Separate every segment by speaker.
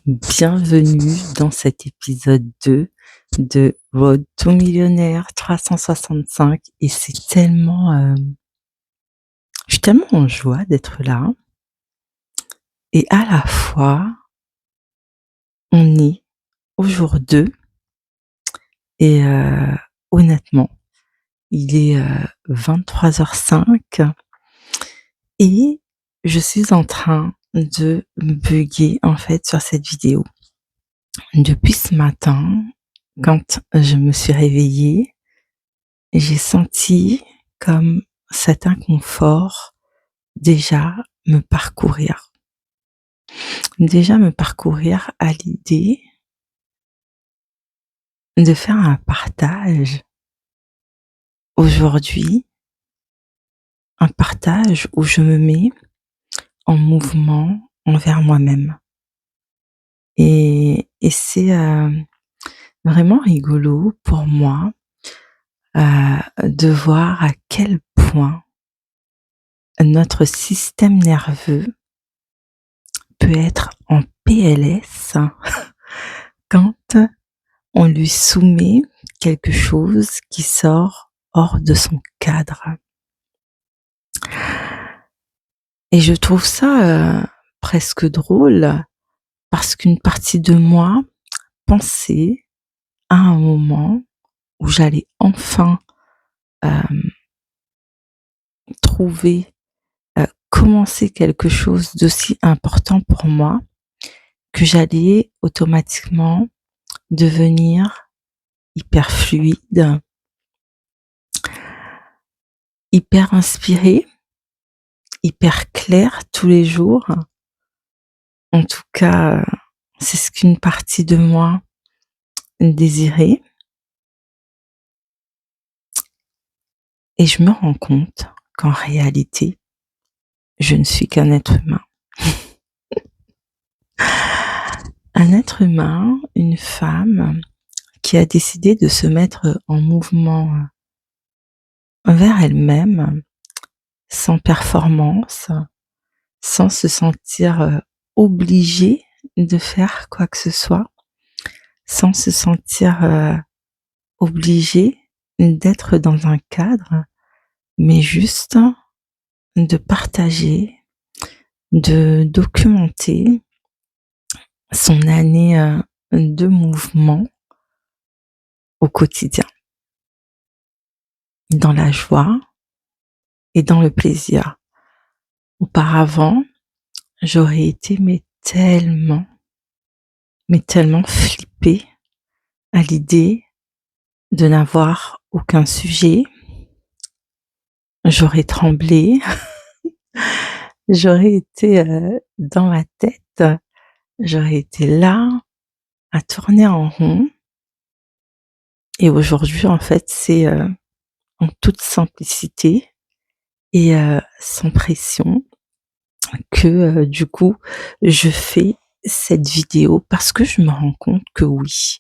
Speaker 1: Bienvenue dans cet épisode 2 de Road to Millionnaire 365 et c'est tellement, je suis tellement en joie d'être là et à la fois, on est au jour 2 et honnêtement, il est, 23h05 et je suis en train de bugger en fait sur cette vidéo. Depuis ce matin, quand je me suis réveillée, j'ai senti comme cet inconfort déjà me parcourir. Déjà me parcourir à l'idée de faire un partage aujourd'hui, un partage où je me mets en mouvement envers moi-même. Et c'est vraiment rigolo pour moi de voir à quel point notre système nerveux peut être en PLS quand on lui soumet quelque chose qui sort hors de son cadre. Et je trouve ça presque drôle parce qu'une partie de moi pensait à un moment où j'allais enfin trouver, commencer quelque chose d'aussi important pour moi, que j'allais automatiquement devenir hyper fluide, hyper inspirée, hyper claire tous les jours. En tout cas, c'est ce qu'une partie de moi désirait. Et je me rends compte qu'en réalité, je ne suis qu'un être humain. Un être humain, une femme qui a décidé de se mettre en mouvement vers elle-même, sans performance, sans se sentir obligée de faire quoi que ce soit, sans se sentir obligée d'être dans un cadre, mais juste de partager, de documenter son année de mouvement au quotidien, dans la joie et dans le plaisir. Auparavant, j'aurais été tellement flippée à l'idée de n'avoir aucun sujet. J'aurais tremblé, j'aurais été dans ma tête, j'aurais été là à tourner en rond. Et aujourd'hui, en fait, c'est en toute simplicité et sans pression que du coup, je fais cette vidéo parce que je me rends compte que oui,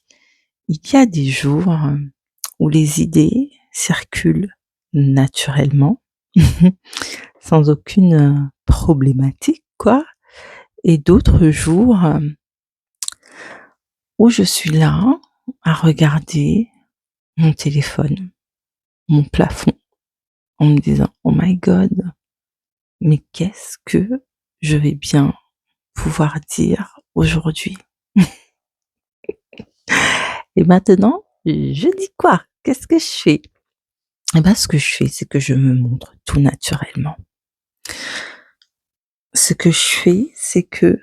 Speaker 1: il y a des jours où les idées circulent naturellement, sans aucune problématique, quoi. Et d'autres jours où je suis là à regarder mon téléphone, mon plafond, en me disant « Oh my God, mais qu'est-ce que je vais bien pouvoir dire aujourd'hui ?» Et maintenant, je dis quoi? Qu'est-ce que je fais? Eh ben, ce que je fais, c'est que je me montre tout naturellement. Ce que je fais, c'est que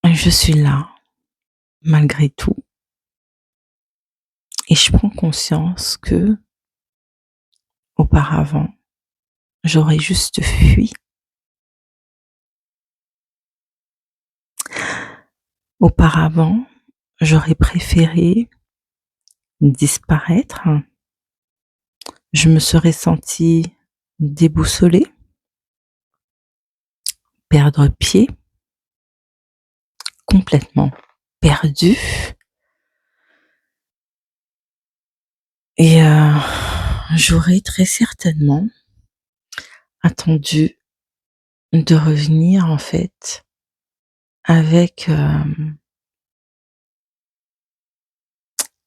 Speaker 1: je suis là, malgré tout, et je prends conscience que, auparavant, j'aurais juste fui. Auparavant, j'aurais préféré disparaître. Je me serais sentie déboussolée, perdre pied, complètement perdue. Et j'aurais très certainement attendu de revenir en fait avec,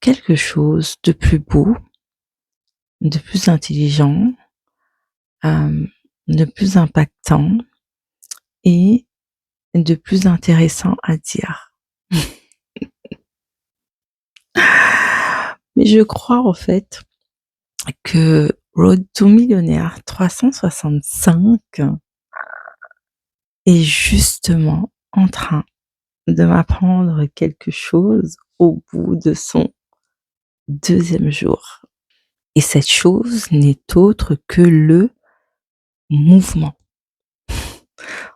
Speaker 1: quelque chose de plus beau, de plus intelligent, de plus impactant et de plus intéressant à dire. Mais je crois en fait que Road to Millionnaire 365 est justement en train de m'apprendre quelque chose au bout de son 2e jour. Et cette chose n'est autre que le mouvement.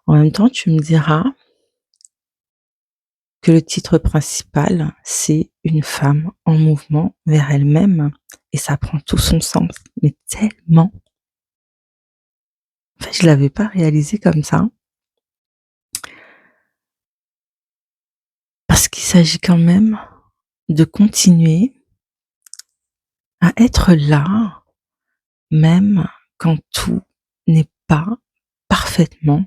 Speaker 1: En même temps, tu me diras que le titre principal, c'est une femme en mouvement vers elle-même et ça prend tout son sens, mais tellement. En fait, je l'avais pas réalisé comme ça parce qu'il s'agit quand même de continuer à être là, même quand tout n'est pas parfaitement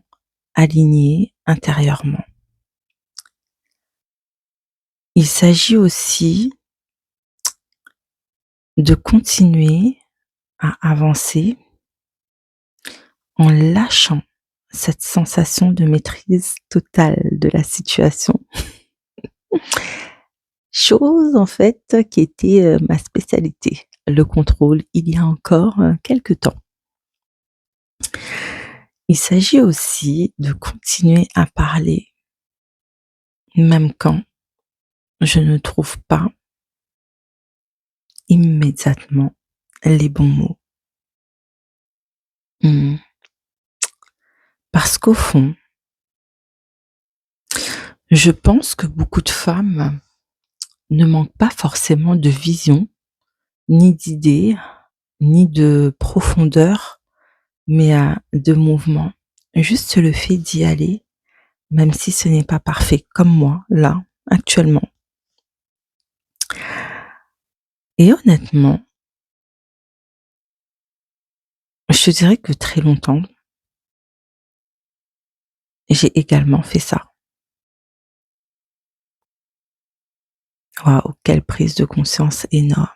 Speaker 1: aligné intérieurement. Il s'agit aussi de continuer à avancer en lâchant cette sensation de maîtrise totale de la situation. Chose en fait qui était, ma spécialité, le contrôle, il y a encore, quelque temps. Il s'agit aussi de continuer à parler, même quand je ne trouve pas immédiatement les bons mots. Mmh. Parce qu'au fond, je pense que beaucoup de femmes ne manquent pas forcément de vision, ni d'idées, ni de profondeur, mais de mouvement. Juste le fait d'y aller, même si ce n'est pas parfait, comme moi, là, actuellement. Et honnêtement, je te dirais que très longtemps, j'ai également fait ça. Waouh, quelle prise de conscience énorme.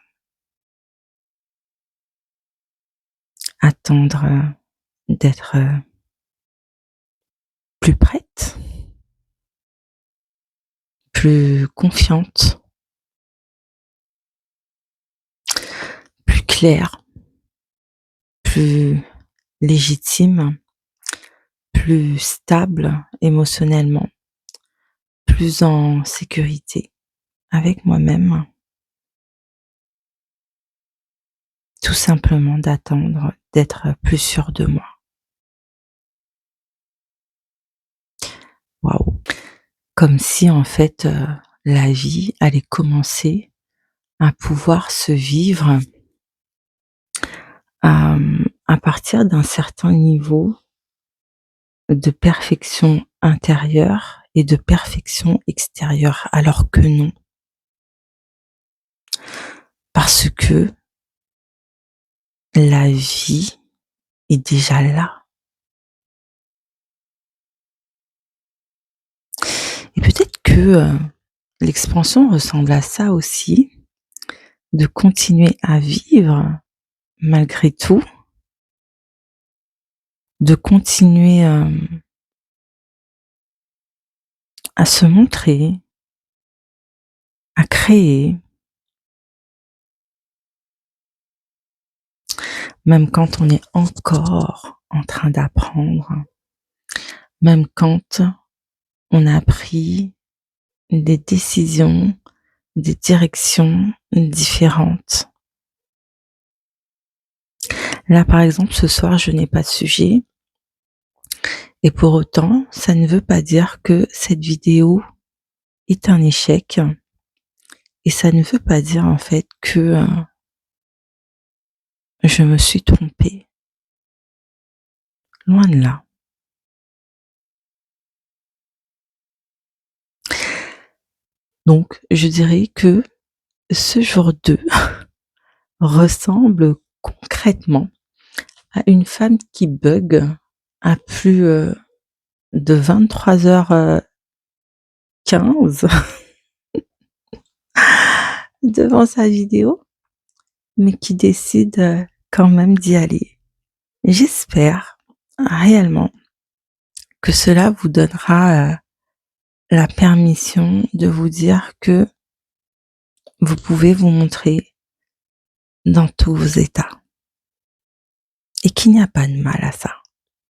Speaker 1: Attendre d'être plus prête, plus confiante, plus claire, plus légitime, plus stable émotionnellement, plus en sécurité avec moi-même. Tout simplement d'attendre d'être plus sûre de moi. Waouh! Comme si en fait, la vie allait commencer à pouvoir se vivre, à partir d'un certain niveau de perfection intérieure et de perfection extérieure, alors que non. Parce que la vie est déjà là. Et peut-être que, l'expansion ressemble à ça aussi, de continuer à vivre malgré tout, de continuer, à se montrer, à créer, même quand on est encore en train d'apprendre, même quand on a pris des décisions, des directions différentes. Là, par exemple, ce soir, je n'ai pas de sujet et pour autant, ça ne veut pas dire que cette vidéo est un échec et ça ne veut pas dire, en fait, que, je me suis trompée. Loin de là. Donc, je dirais que ce jour 2 ressemble concrètement à une femme qui bug à plus, de 23h15 devant sa vidéo, mais qui décide quand même d'y aller. J'espère réellement que cela vous donnera la permission de vous dire que vous pouvez vous montrer dans tous vos états et qu'il n'y a pas de mal à ça.